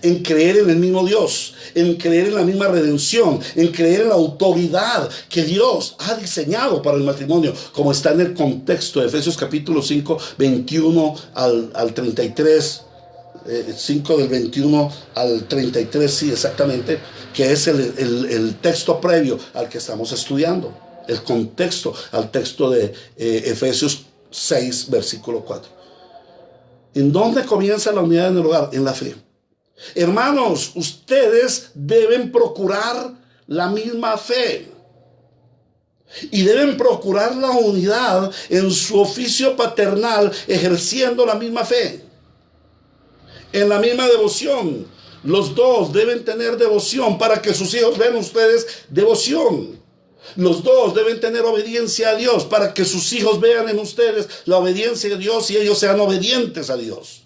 En creer en el mismo Dios. En creer en la misma redención. En creer en la autoridad que Dios ha diseñado para el matrimonio. Como está en el contexto de Efesios capítulo 5, 21 al 33. 5 del 21 al 33, sí, exactamente, que es el texto previo al que estamos estudiando, el contexto al texto de Efesios 6, versículo 4. ¿En dónde comienza la unidad en el hogar? En la fe. Hermanos, ustedes deben procurar la misma fe y deben procurar la unidad en su oficio paternal, ejerciendo la misma fe. En la misma devoción. Los dos deben tener devoción para que sus hijos vean ustedes devoción. Los dos deben tener obediencia a Dios para que sus hijos vean en ustedes la obediencia a Dios y ellos sean obedientes a Dios.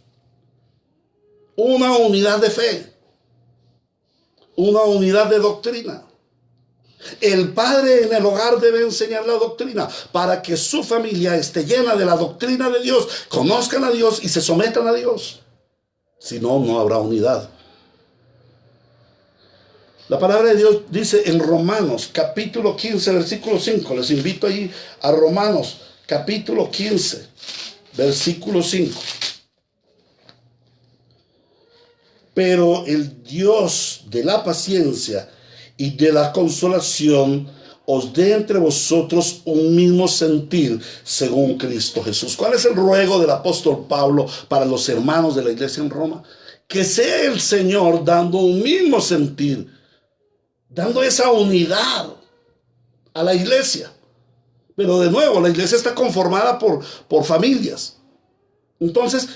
Una unidad de fe. Una unidad de doctrina. El padre en el hogar debe enseñar la doctrina para que su familia esté llena de la doctrina de Dios, conozcan a Dios y se sometan a Dios. Si no, no habrá unidad. La palabra de Dios dice en Romanos capítulo 15, versículo 5. Les invito ahí a Romanos capítulo 15, versículo 5. Pero el Dios de la paciencia y de la consolación os dé entre vosotros un mismo sentir según Cristo Jesús. ¿Cuál es el ruego del apóstol Pablo para los hermanos de la iglesia en Roma? Que sea el Señor dando un mismo sentir, dando esa unidad a la iglesia. Pero de nuevo, la iglesia está conformada por familias. Entonces,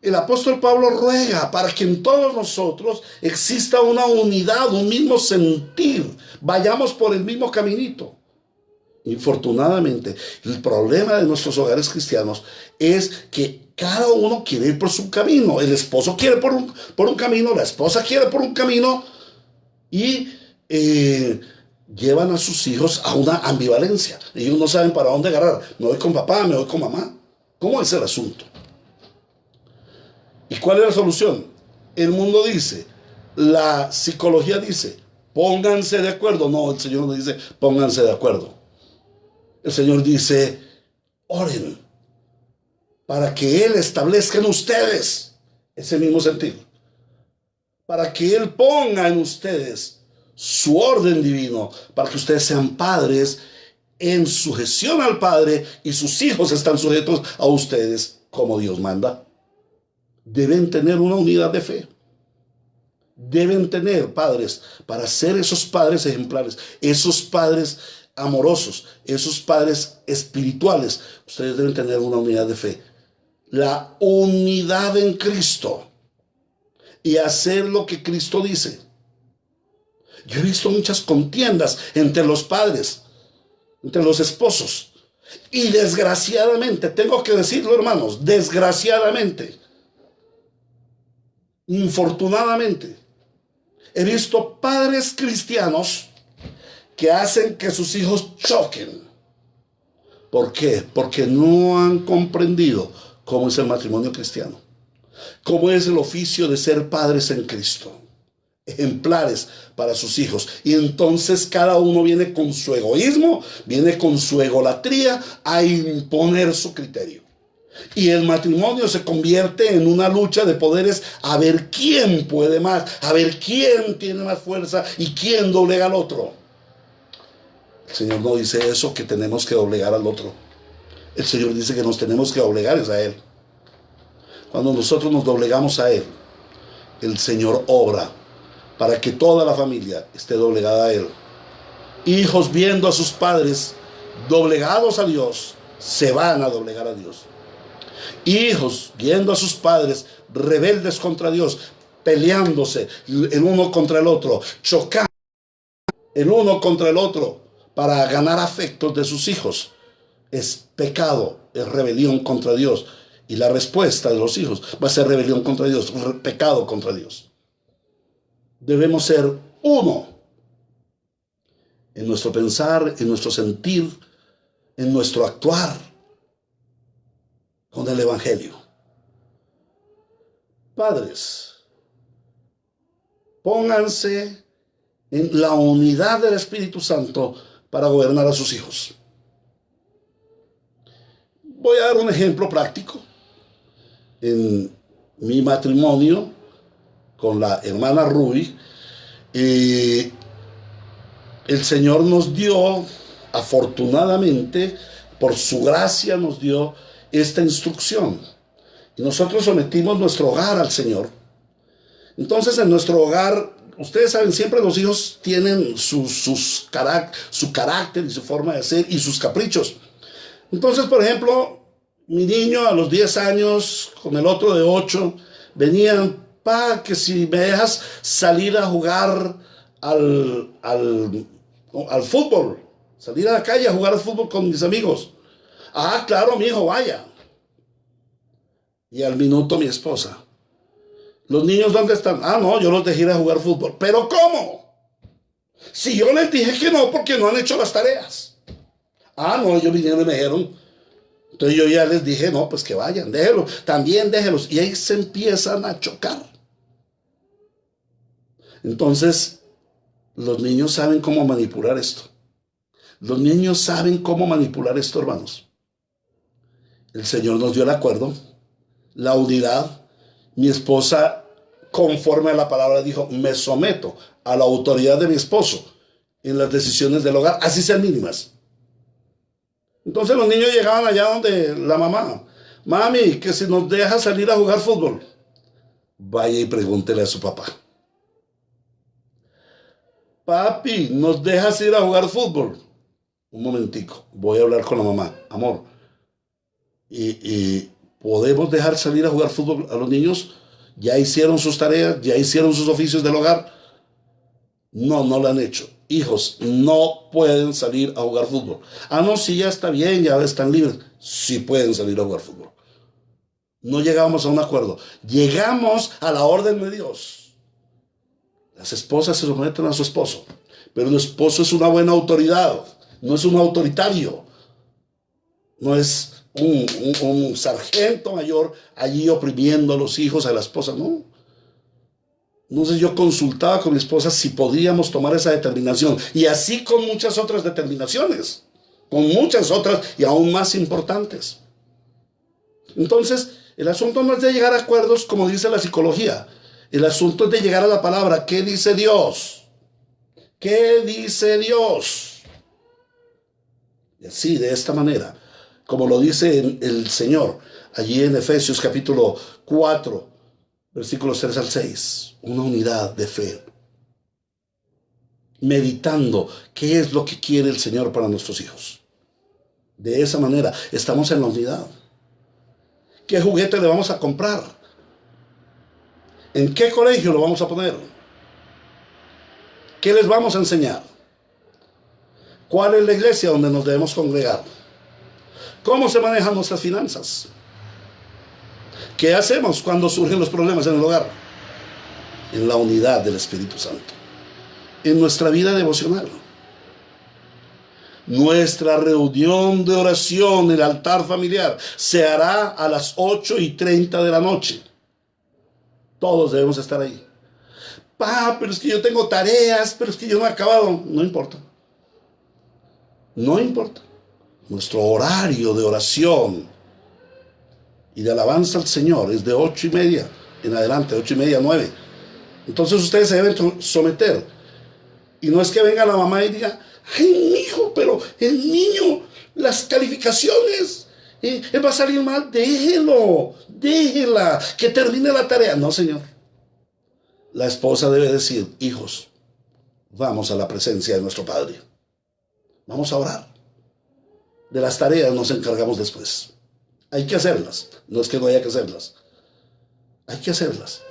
el apóstol Pablo ruega para que en todos nosotros exista una unidad, un mismo sentir. Vayamos por el mismo caminito. Infortunadamente, el problema de nuestros hogares cristianos es que cada uno quiere ir por su camino. El esposo quiere por un camino, la esposa quiere por un camino y llevan a sus hijos a una ambivalencia. Ellos no saben para dónde agarrar. Me voy con papá, me voy con mamá. ¿Cómo es el asunto? ¿Y cuál es la solución? El mundo dice, la psicología dice, pónganse de acuerdo. No, el Señor no dice, pónganse de acuerdo. El Señor dice, oren para que Él establezca en ustedes ese mismo sentido. Para que Él ponga en ustedes su orden divino, para que ustedes sean padres en sujeción al Padre y sus hijos están sujetos a ustedes como Dios manda. Deben tener una unidad de fe. Deben tener padres para ser esos padres ejemplares, esos padres amorosos, esos padres espirituales. Ustedes deben tener una unidad de fe. La unidad en Cristo y hacer lo que Cristo dice. Yo he visto muchas contiendas entre los padres, entre los esposos. Y desgraciadamente, tengo que decirlo, hermanos, desgraciadamente, infortunadamente, he visto padres cristianos que hacen que sus hijos choquen. ¿Por qué? Porque no han comprendido cómo es el matrimonio cristiano, cómo es el oficio de ser padres en Cristo, ejemplares para sus hijos. Y entonces cada uno viene con su egoísmo, viene con su egolatría a imponer su criterio. Y el matrimonio se convierte en una lucha de poderes a ver quién puede más, a ver quién tiene más fuerza y quién doblega al otro. El Señor no dice eso, que tenemos que doblegar al otro. El Señor dice que nos tenemos que doblegar a Él. Cuando nosotros nos doblegamos a Él, el Señor obra para que toda la familia esté doblegada a Él. Hijos viendo a sus padres doblegados a Dios, se van a doblegar a Dios. Hijos viendo a sus padres rebeldes contra Dios, peleándose el uno contra el otro, chocando el uno contra el otro para ganar afectos de sus hijos, es pecado, es rebelión contra Dios. Y la respuesta de los hijos va a ser rebelión contra Dios, pecado contra Dios. Debemos ser uno en nuestro pensar, en nuestro sentir, en nuestro actuar con el Evangelio. Padres, pónganse en la unidad del Espíritu Santo para gobernar a sus hijos. Voy a dar un ejemplo práctico. En mi matrimonio con la hermana Ruby, el Señor nos dio, afortunadamente, por su gracia nos dio esta instrucción. Y nosotros sometimos nuestro hogar al Señor. Entonces, en nuestro hogar, ustedes saben, siempre los hijos tienen su carácter y su forma de ser y sus caprichos. Entonces, por ejemplo, mi niño a los 10 años, con el otro de 8, venían, pa, que si me dejas salir a jugar al fútbol, salir a la calle a jugar al fútbol con mis amigos. Ah, claro, mi hijo, vaya. Y al minuto mi esposa, ¿los niños dónde están? Ah, no, yo los dejé ir a jugar fútbol. ¿Pero cómo? Si yo les dije que no, porque no han hecho las tareas. Ah, no, ellos vinieron y me dijeron. Entonces yo ya les dije, no, pues que vayan, déjenlos, también déjenlos. Y ahí se empiezan a chocar. Entonces, los niños saben cómo manipular esto. Los niños saben cómo manipular esto, hermanos. El Señor nos dio el acuerdo, la unidad. Mi esposa conforme a la palabra dijo, me someto a la autoridad de mi esposo en las decisiones del hogar, así sean mínimas. Entonces los niños llegaban allá donde la mamá, mami, que si nos deja salir a jugar fútbol, vaya y pregúntele a su papá. Papi, ¿nos dejas ir a jugar fútbol? Un momentico, voy a hablar con la mamá. Amor, ¿y podemos dejar salir a jugar fútbol a los niños? ¿Ya hicieron sus tareas? ¿Ya hicieron sus oficios del hogar? No, no lo han hecho. Hijos, no pueden salir a jugar fútbol. Ah, no, sí, ya está bien, ya están libres. Sí pueden salir a jugar fútbol. No llegamos a un acuerdo. Llegamos a la orden de Dios. Las esposas se someten a su esposo, pero el esposo es una buena autoridad, no es un autoritario, no es un sargento mayor allí oprimiendo a los hijos, a la esposa, no. Entonces yo consultaba con mi esposa si podíamos tomar esa determinación, y así con muchas otras determinaciones, con muchas otras y aún más importantes. Entonces, el asunto no es de llegar a acuerdos como dice la psicología. El asunto es de llegar a la palabra. ¿Qué dice Dios? ¿Qué dice Dios? Y así, de esta manera, como lo dice el Señor, allí en Efesios capítulo 4, versículos 3 al 6, una unidad de fe. Meditando qué es lo que quiere el Señor para nuestros hijos. De esa manera, estamos en la unidad. ¿Qué juguete le vamos a comprar? ¿En qué colegio lo vamos a poner? ¿Qué les vamos a enseñar? ¿Cuál es la iglesia donde nos debemos congregar? ¿Cómo se manejan nuestras finanzas? ¿Qué hacemos cuando surgen los problemas en el hogar? En la unidad del Espíritu Santo. En nuestra vida devocional. Nuestra reunión de oración, el altar familiar, se hará a las 8:30 de la noche. Todos debemos estar ahí. Pero es que yo tengo tareas, pero es que yo no he acabado. No importa. No importa. Nuestro horario de oración y de alabanza al Señor es de 8:30 en adelante, 8:30, 9. Entonces ustedes se deben someter. Y no es que venga la mamá y diga, ay, mijo, pero el niño, las calificaciones, él va a salir mal, déjela, que termine la tarea. No, señor. La esposa debe decir, hijos, vamos a la presencia de nuestro Padre. Vamos a orar. De las tareas nos encargamos después. Hay que hacerlas. No es que no haya que hacerlas. Hay que hacerlas.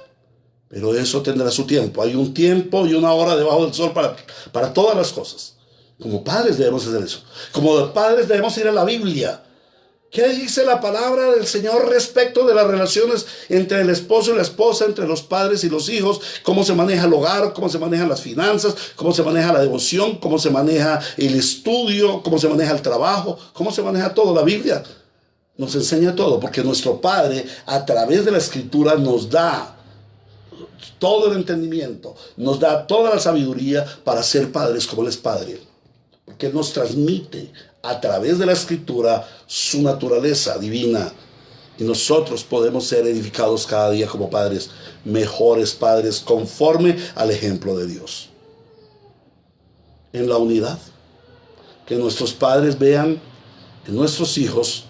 Pero eso tendrá su tiempo. Hay un tiempo y una hora debajo del sol para todas las cosas. Como padres debemos hacer eso. Como padres debemos ir a la Biblia. ¿Qué dice la palabra del Señor respecto de las relaciones entre el esposo y la esposa, entre los padres y los hijos? ¿Cómo se maneja el hogar? ¿Cómo se manejan las finanzas? ¿Cómo se maneja la devoción? ¿Cómo se maneja el estudio? ¿Cómo se maneja el trabajo? ¿Cómo se maneja todo? La Biblia nos enseña todo, porque nuestro Padre, a través de la Escritura, nos da todo el entendimiento, nos da toda la sabiduría para ser padres como Él es Padre. Porque Él nos transmite a través de la Escritura su naturaleza divina. Y nosotros podemos ser edificados cada día como padres, mejores padres, conforme al ejemplo de Dios. En la unidad. Que nuestros padres vean en nuestros hijos,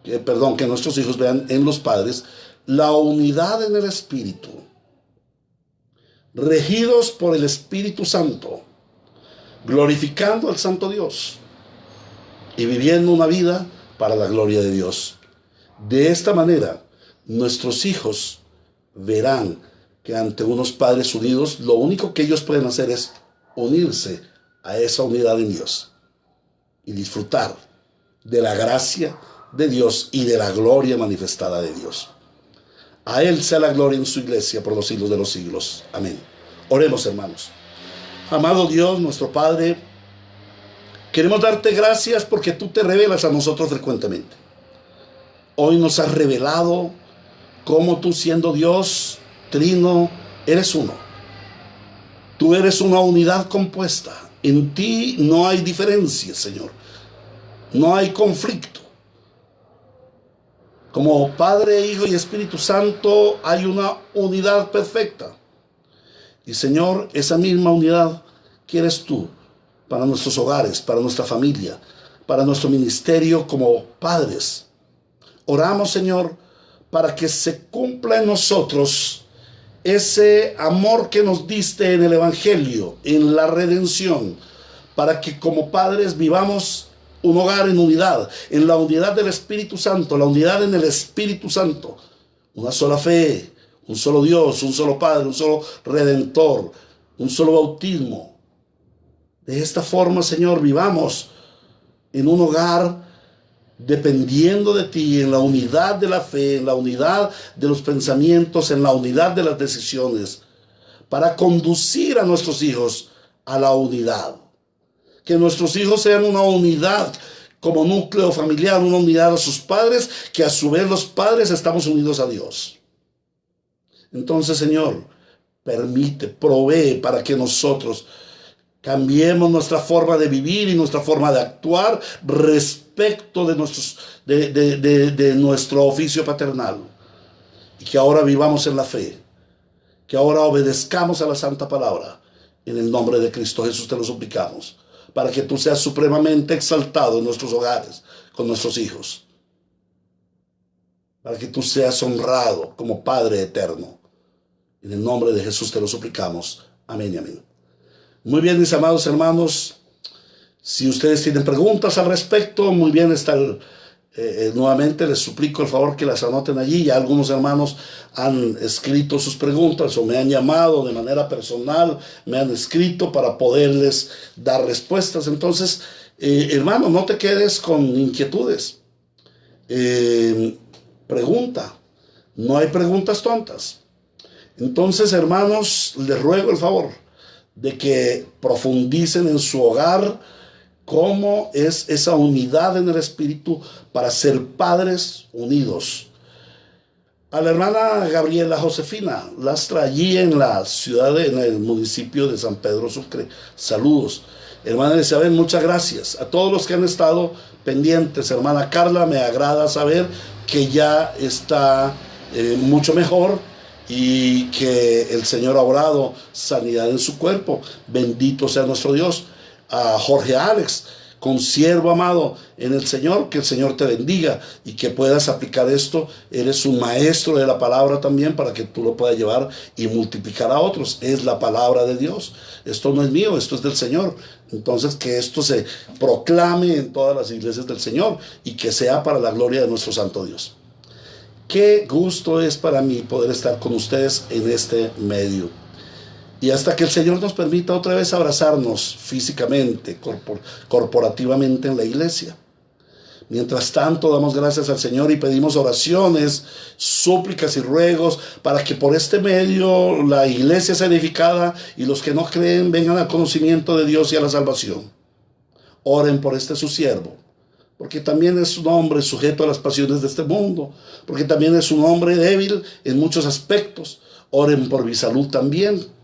que nuestros hijos vean en los padres la unidad en el Espíritu. Regidos por el Espíritu Santo. Glorificando al Santo Dios. Y viviendo una vida para la gloria de Dios. De esta manera, nuestros hijos verán que ante unos padres unidos, lo único que ellos pueden hacer es unirse a esa unidad en Dios y disfrutar de la gracia de Dios y de la gloria manifestada de Dios. A Él sea la gloria en su iglesia por los siglos de los siglos. Amén. Oremos, hermanos. Amado Dios, nuestro Padre, queremos darte gracias porque tú te revelas a nosotros frecuentemente. Hoy nos has revelado cómo tú, siendo Dios, trino, eres uno. Tú eres una unidad compuesta. En ti no hay diferencia, Señor. No hay conflicto. Como Padre, Hijo y Espíritu Santo hay una unidad perfecta. Y Señor, esa misma unidad quieres tú para nuestros hogares, para nuestra familia, para nuestro ministerio como padres. Oramos, Señor, para que se cumpla en nosotros ese amor que nos diste en el Evangelio, en la redención, para que como padres vivamos un hogar en unidad, en la unidad del Espíritu Santo, la unidad en el Espíritu Santo, una sola fe, un solo Dios, un solo Padre, un solo Redentor, un solo bautismo. De esta forma, Señor, vivamos en un hogar dependiendo de ti, en la unidad de la fe, en la unidad de los pensamientos, en la unidad de las decisiones, para conducir a nuestros hijos a la unidad. Que nuestros hijos sean una unidad como núcleo familiar, una unidad a sus padres, que a su vez los padres estamos unidos a Dios. Entonces, Señor, permite, provee para que nosotros cambiemos nuestra forma de vivir y nuestra forma de actuar respecto de nuestro oficio paternal. Y que ahora vivamos en la fe, que ahora obedezcamos a la santa palabra. En el nombre de Cristo Jesús te lo suplicamos, para que tú seas supremamente exaltado en nuestros hogares, con nuestros hijos. Para que tú seas honrado como Padre eterno. En el nombre de Jesús te lo suplicamos. Amén y amén. Muy bien, mis amados hermanos. Si ustedes tienen preguntas al respecto, muy bien, nuevamente les suplico el favor que las anoten allí. Ya algunos hermanos han escrito sus preguntas o me han llamado de manera personal, me han escrito para poderles dar respuestas. Entonces, hermano, no te quedes con inquietudes. Pregunta. No hay preguntas tontas. Entonces, hermanos, les ruego el favor de que profundicen en su hogar cómo es esa unidad en el Espíritu para ser padres unidos. A la hermana Gabriela Josefina Lastra, allí en la ciudad, en el municipio de San Pedro Sucre, saludos. Hermana Isabel, muchas gracias. A todos los que han estado pendientes. Hermana Carla, me agrada saber que ya está mucho mejor y que el Señor ha obrado sanidad en su cuerpo. Bendito sea nuestro Dios. A Jorge Alex, consiervo amado en el Señor, que el Señor te bendiga y que puedas aplicar esto. Eres un maestro de la palabra también, para que tú lo puedas llevar y multiplicar a otros. Es la palabra de Dios. Esto no es mío, esto es del Señor. Entonces, que esto se proclame en todas las iglesias del Señor y que sea para la gloria de nuestro santo Dios. Qué gusto es para mí poder estar con ustedes en este medio. Y hasta que el Señor nos permita otra vez abrazarnos físicamente, corporativamente en la iglesia. Mientras tanto, damos gracias al Señor y pedimos oraciones, súplicas y ruegos para que por este medio la iglesia sea edificada y los que no creen vengan al conocimiento de Dios y a la salvación. Oren por este su siervo, porque también es un hombre sujeto a las pasiones de este mundo, porque también es un hombre débil en muchos aspectos. Oren por mi salud también.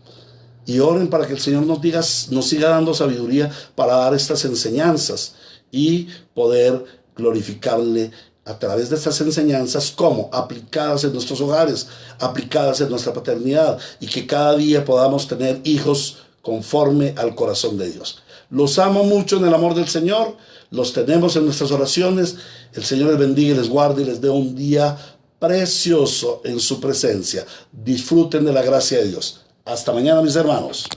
Y oren para que el Señor nos siga dando sabiduría para dar estas enseñanzas y poder glorificarle a través de estas enseñanzas, como aplicadas en nuestros hogares, aplicadas en nuestra paternidad, y que cada día podamos tener hijos conforme al corazón de Dios. Los amo mucho en el amor del Señor, los tenemos en nuestras oraciones. El Señor les bendiga y les guarde y les dé un día precioso en su presencia. Disfruten de la gracia de Dios. Hasta mañana, mis hermanos.